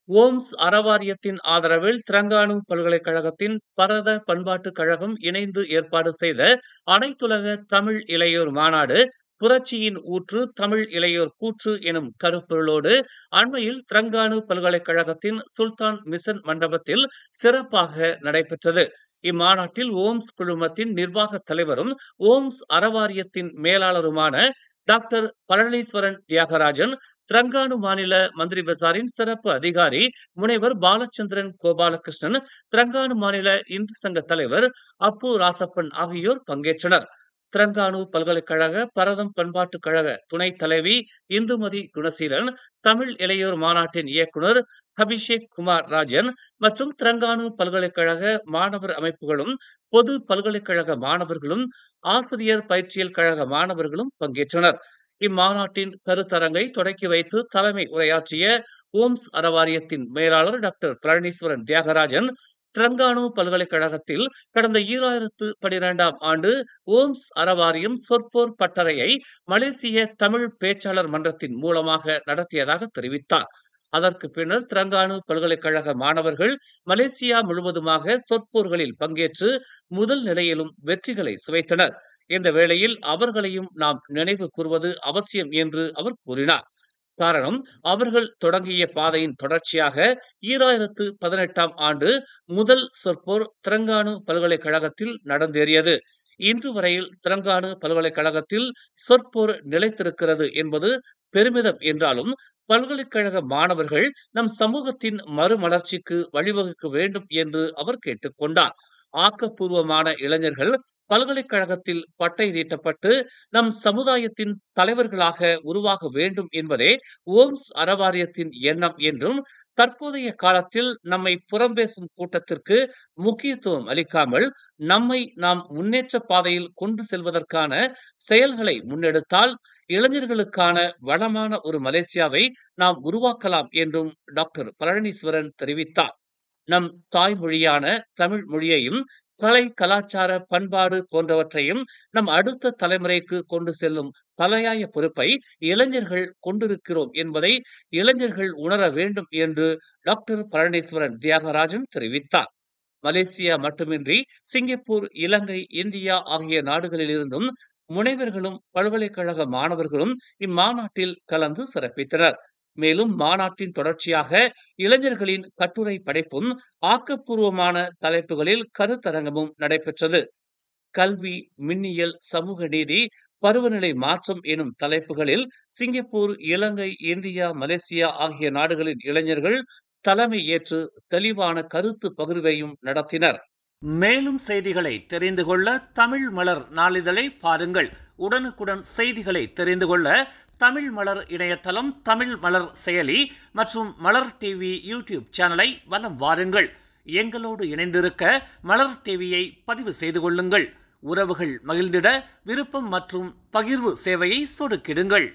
Ohms அறவாரியத்தின் ஆதரவில் Terengganu பல்கலைக்கழகத்தின் பரத பண்பாட்டுக் கழகம் இணைந்து ஏற்பாடு செய்த அனைத்துலக தமிழ் இளையோர் மாநாடு புரட்சியின் ஊற்று தமிழ் இளையோர் கூற்று எனும் கருப்பொருளோடு அண்மையில் திரங்கானு பல்கலைக்கழகத்தின் சுல்தான் மிஷன் மண்டபத்தில் சிறப்பாக நடைபெற்றது. இம்மாநாட்டில் ஓம்ஸ் குழுமத்தின் நிர்வாக தலைவரும் ohms அறவாரியத்தின் மேலாளருமான doctor Palaneeswaran Thiagarajan, Terengganu மாநில மந்திரி பசாரின் சிறப்பு அதிகாரி முனைவர் பாலச்சந்திரன் கோபாலகிருஷ்ணன், திரங்கானு மாநில இந்து சங்க தலைவர் அப்பு ராசப்பன் ஆகியோர் பங்கேற்றனர். திரங்கானு பல்கலைக்கழக பரதம் பண்பாட்டுக் கழக துணைத் தலைவி இந்துமதி குணசீலன், தமிழ் இளையோர் மாநாட்டின் இயக்குனர் அபிஷேக் குமார் ராஜன் மற்றும் திரங்கானு பல்கலைக்கழக மாணவர் அமைப்புகளும் பொது பல்கலைக்கழக மாணவர்களும் ஆசிரியர் பயிற்சியல் கழக மாணவர்களும் பங்கேற்றனர். இம்மாநாட்டின் கருத்தரங்கை தொடக்கி வைத்து தலைமை உரையாற்றிய ஓம்ஸ் அறவாரியத்தின் மேலாளர் டாக்டர் பழனீஸ்வரன் தியாகராஜன், திரங்கானு பல்கலைக்கழகத்தில் கடந்த 2012ஆம் ஆண்டு ஓம்ஸ் அறவாரியம் சொற்போர் பட்டறையை மலேசிய தமிழ் பேச்சாளர் மன்றத்தின் மூலமாக நடத்தியதாக தெரிவித்தார். அதற்கு பின்னர் திரங்கானு பல்கலைக்கழக மாணவர்கள் மலேசியா முழுவதுமாக சொற்போர்களில் பங்கேற்று முதல் நிலையிலும் வெற்றிகளை சுவைத்தனர். இந்த வேளையில் அவர்களையும் நாம் நினைவு கூறுவது அவசியம் என்று அவர் கூறினார். காரணம், அவர்கள் தொடங்கிய பாதையின் தொடர்ச்சியாக 2018ஆம் ஆண்டு முதல் சொற்போர் திரங்கானு பல்கலைக்கழகத்தில் நடந்தேறியது. இன்று வரையில் திரங்கானு பல்கலைக்கழகத்தில் சொற்போர் நிலைத்திருக்கிறது என்பது பெருமிதம் என்றாலும், பல்கலைக்கழக மாணவர்கள் நம் சமூகத்தின் மறுமலர்ச்சிக்கு வழிவகுக்க வேண்டும் என்று அவர் கேட்டுக்கொண்டார். ஆக்கப்பூர்வமான இளைஞர்கள் பல்கலைக்கழகத்தில் பட்டை தீட்டப்பட்டு நம் சமுதாயத்தின் தலைவர்களாக உருவாக வேண்டும் என்பதே ஓம்ஸ் அறவாரியத்தின் எண்ணம் என்றும், தற்போதைய காலத்தில் நம்மை புறம்பேசும் கூட்டத்திற்கு முக்கியத்துவம் அளிக்காமல் நம்மை நாம் முன்னேற்ற பாதையில் கொண்டு செல்வதற்கான செயல்களை முன்னெடுத்தால் இளைஞர்களுக்கான வளமான ஒரு மலேசியாவை நாம் உருவாக்கலாம் என்றும் டாக்டர் பழனீஸ்வரன் தெரிவித்தார். நம் தாய்மொழியான தமிழ் மொழியையும் கலை கலாச்சார பண்பாடு போன்றவற்றையும் நம் அடுத்த தலைமுறைக்கு கொண்டு செல்லும் தலையாய பொறுப்பை இளைஞர்கள் கொண்டிருக்கிறோம் என்பதை இளைஞர்கள் உணர வேண்டும் என்று டாக்டர் பழனீஸ்வரன் தியாகராஜன் தெரிவித்தார். மலேசியா மட்டுமின்றி சிங்கப்பூர், இலங்கை, இந்தியா ஆகிய நாடுகளிலிருந்தும் முனைவர்களும் பல்கலைக்கழக மாணவர்களும் இம்மாநாட்டில் கலந்து சிறப்பித்தனர். மேலும் மாநாட்டின் தொடர்ச்சியாக இளைஞர்களின் கட்டுரை படைப்பும் ஆக்கப்பூர்வமான தலைப்புகளில் கருத்தரங்கமும் நடைபெற்றது. கல்வி, மின்னியல், சமூக நீதி, பருவநிலை மாற்றம் எனும் தலைப்புகளில் சிங்கப்பூர், இலங்கை, இந்தியா, மலேசியா ஆகிய நாடுகளின் இளைஞர்கள் தலைமை ஏற்று தெளிவான கருத்து பகிர்வையும் நடத்தினர். மேலும் செய்திகளை தெரிந்து கொள்ள தமிழ் மலர் நாளிதழை பாருங்கள். உடனுக்குடன் செய்திகளை தெரிந்து கொள்ள தமிழ் மலர் இணையதளம், தமிழ் மலர் செயலி மற்றும் மலர் டிவி யூடியூப் சேனலை வலம் வாருங்கள். எங்களோடு இணைந்திருக்க மலர் டிவியை பதிவு செய்து கொள்ளுங்கள். உறவுகள் மகிழ்ந்திட விருப்பம் மற்றும் பகிர்வு சேவையை சொடுக்கிடுங்கள்.